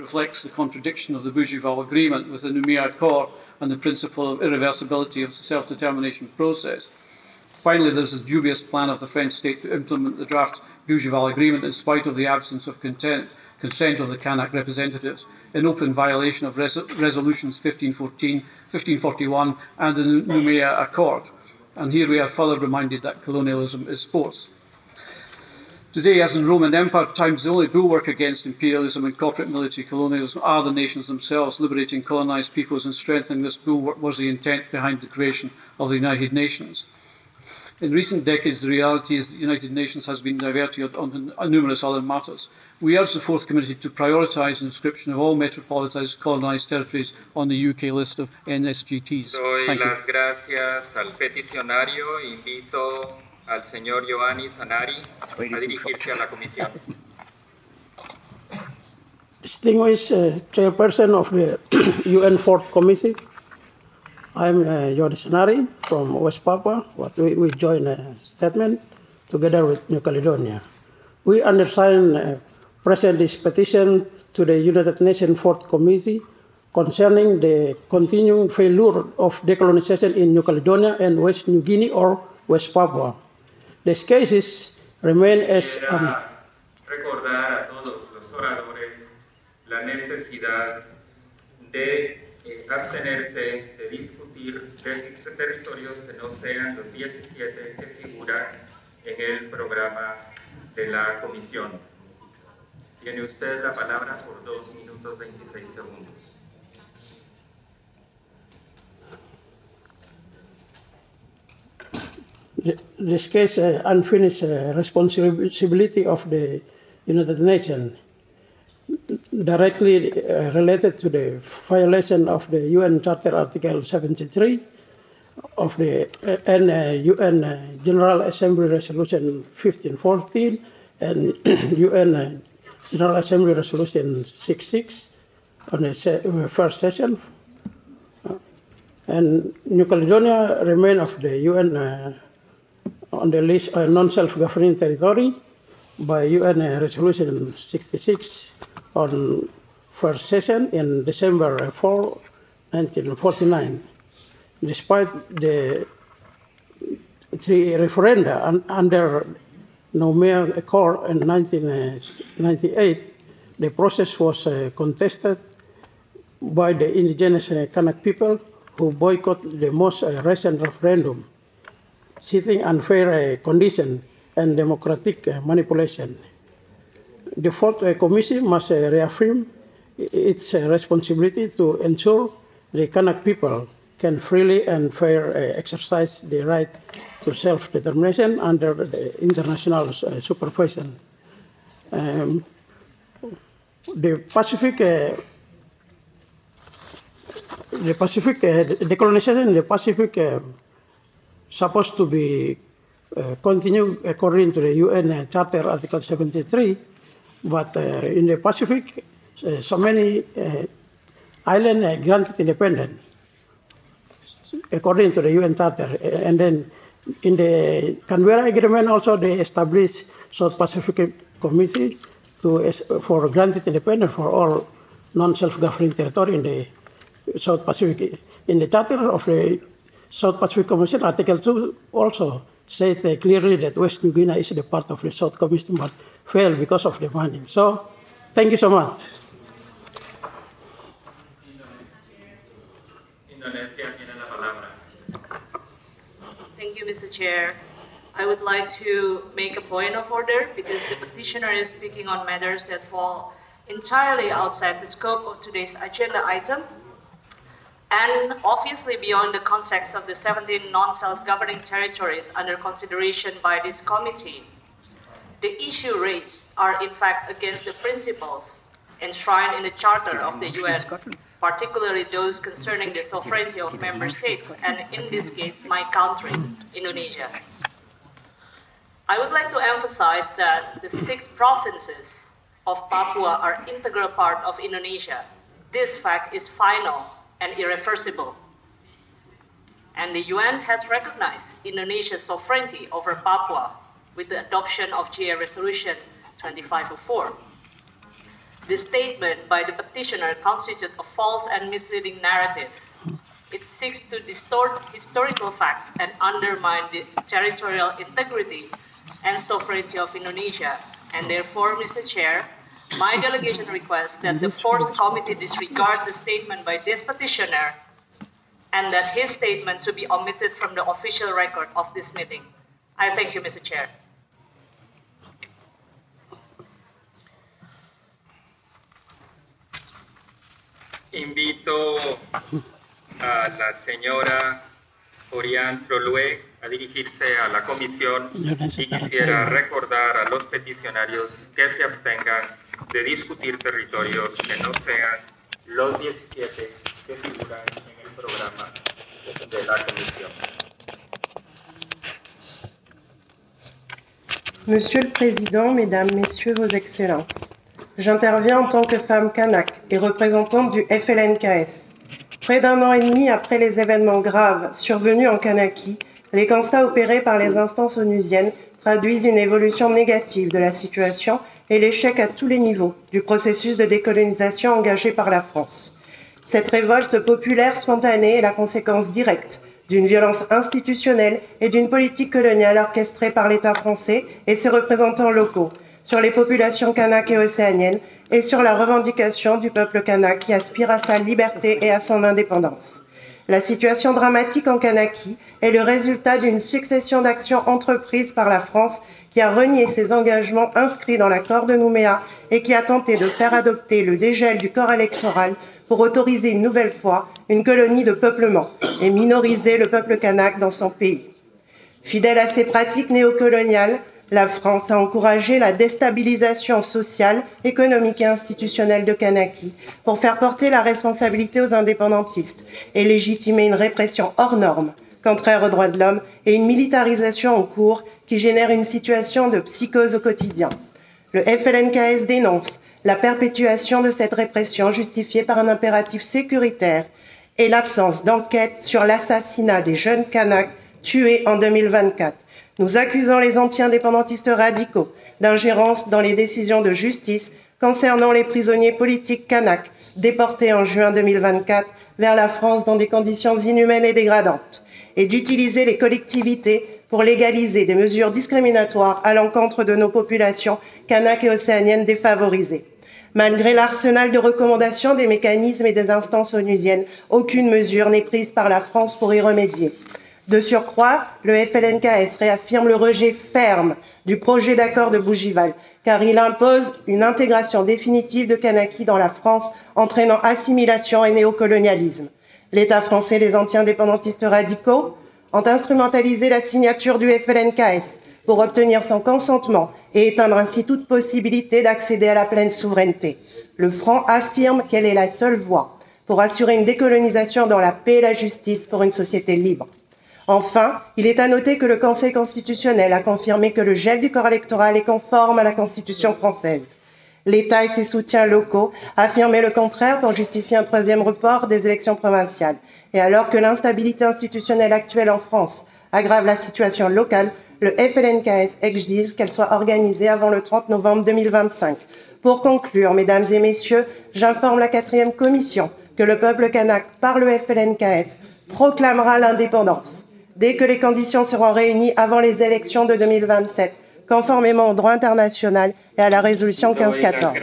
reflects the contradiction of the Bougival Agreement with the Nouméa Accord and the principle of irreversibility of the self-determination process. Finally, there is a dubious plan of the French state to implement the draft Bougival Agreement in spite of the absence of consent of the Kanak representatives, in open violation of Resolutions 1514, 1541 and the Nouméa Accord. And here we are further reminded that colonialism is force. Today, as in Roman Empire times, the only bulwark against imperialism and corporate military colonialism are the nations themselves. Liberating colonized peoples and strengthening this bulwark was the intent behind the creation of the United Nations. In recent decades, the reality is that the United Nations has been diverted on numerous other matters. We urge the Fourth Committee to prioritise the inscription of all metropolitised colonised territories on the UK list of NSGTs. Doy las gracias al peticionario. Invito al señor Ioannis Anari a dirigirse a la comisión. Distinguished Chairperson of the UN Fourth Committee, I'm Ioannis Anari from West Papua. We join a statement together with New Caledonia. We understand present this petition to the United Nations Fourth Committee concerning the continuing failure of decolonization in New Caledonia and West New Guinea or West Papua. These cases remain as recordar a todos los oradores la necesidad de abstenerse de discutir territorios que no sean los 17 que figuran en el programa de la Comisión. Tiene usted la palabra por 2 minutos 26 segundos. This case unfinished responsibility of the United Nations directly related to the violation of the UN Charter Article 73 of the UN General Assembly Resolution 1514 and UN General Assembly Resolution 66 on the first session. And New Caledonia remain of the UN on the list of non-self-governing territory by UN Resolution 66 on first session in December 4, 1949. Despite the 3 referenda under Nouméa Accord in 1998, the process was contested by the indigenous Kanak people who boycotted the most recent referendum, citing unfair conditions and democratic manipulation. The Fourth Commission must reaffirm its responsibility to ensure the Kanak people can freely and fair exercise the right to self-determination under the international supervision. The Pacific decolonization in the Pacific supposed to be continued according to the UN Charter Article 73, but in the Pacific, so many islands granted independence according to the UN Charter. And then in the Canberra Agreement also they established South Pacific Committee for granted independence for all non-self-governing territory in the South Pacific. In the Charter of the South Pacific Commission, Article 2 also said clearly that West New Guinea is the part of the South Commission, but failed because of the money. So, thank you so much. Thank you, Mr. Chair. I would like to make a point of order because the petitioner is speaking on matters that fall entirely outside the scope of today's agenda item and obviously beyond the context of the 17 non-self-governing territories under consideration by this committee. The issue raised are in fact against the principles enshrined in the Charter of the UN, particularly those concerning the sovereignty of member states, and in this case, my country, Indonesia. I would like to emphasize that the 6 provinces of Papua are an integral part of Indonesia. This fact is final and irreversible. And the UN has recognized Indonesia's sovereignty over Papua with the adoption of GA Resolution 2504. the statement by the petitioner constitutes a false and misleading narrative. It seeks to distort historical facts and undermine the territorial integrity and sovereignty of Indonesia. And therefore, Mr. Chair, my delegation requests that the Fourth Committee disregard the statement by this petitioner and that his statement to be omitted from the official record of this meeting. I thank you, Mr. Chair. Invito a la señora Orián Trolue a dirigirse a la comisión y quisiera recordar a los peticionarios que se abstengan de discutir territorios que no sean los 17 que figuran en el programa de la comisión. Monsieur le Président, Mesdames, Messieurs, Vos Excellences, j'interviens en tant que femme kanak et représentante du FLNKS. Près d'un an et demi après les événements graves survenus en Kanaki, les constats opérés par les instances onusiennes traduisent une évolution négative de la situation et l'échec à tous les niveaux du processus de décolonisation engagé par la France. Cette révolte populaire spontanée est la conséquence directe d'une violence institutionnelle et d'une politique coloniale orchestrée par l'État français et ses représentants locaux sur les populations kanak et océaniennes et sur la revendication du peuple kanak qui aspire à sa liberté et à son indépendance. La situation dramatique en Kanaki est le résultat d'une succession d'actions entreprises par la France qui a renié ses engagements inscrits dans l'accord de Nouméa et qui a tenté de faire adopter le dégel du corps électoral pour autoriser une nouvelle fois une colonie de peuplement et minoriser le peuple kanak dans son pays. Fidèle à ces pratiques néocoloniales, la France a encouragé la déstabilisation sociale, économique et institutionnelle de Kanaki pour faire porter la responsabilité aux indépendantistes et légitimer une répression hors norme, contraire aux droits de l'homme et une militarisation en cours qui génère une situation de psychose au quotidien. Le FLNKS dénonce la perpétuation de cette répression justifiée par un impératif sécuritaire et l'absence d'enquête sur l'assassinat des jeunes Kanaks tués en 2024. Nous accusons les anti-indépendantistes radicaux d'ingérence dans les décisions de justice concernant les prisonniers politiques kanaks déportés en juin 2024 vers la France dans des conditions inhumaines et dégradantes, et d'utiliser les collectivités pour légaliser des mesures discriminatoires à l'encontre de nos populations kanak et océaniennes défavorisées. Malgré l'arsenal de recommandations des mécanismes et des instances onusiennes, aucune mesure n'est prise par la France pour y remédier. De surcroît, le FLNKS réaffirme le rejet ferme du projet d'accord de Bougival, car il impose une intégration définitive de Kanaki dans la France, entraînant assimilation et néocolonialisme. L'État français et les anti-indépendantistes radicaux ont instrumentalisé la signature du FLNKS pour obtenir son consentement et éteindre ainsi toute possibilité d'accéder à la pleine souveraineté. Le Front affirme qu'elle est la seule voie pour assurer une décolonisation dans la paix et la justice pour une société libre. Enfin, il est à noter que le Conseil constitutionnel a confirmé que le gel du corps électoral est conforme à la Constitution française. L'État et ses soutiens locaux affirmaient le contraire pour justifier un troisième report des élections provinciales. Et alors que l'instabilité institutionnelle actuelle en France aggrave la situation locale, le FLNKS exige qu'elle soit organisée avant le 30 novembre 2025. Pour conclure, Mesdames et Messieurs, j'informe la 4e commission que le peuple kanak, par le FLNKS, proclamera l'indépendance dès que les conditions seront réunies avant les élections de 2027, conformément au droit international et à la résolution 1514.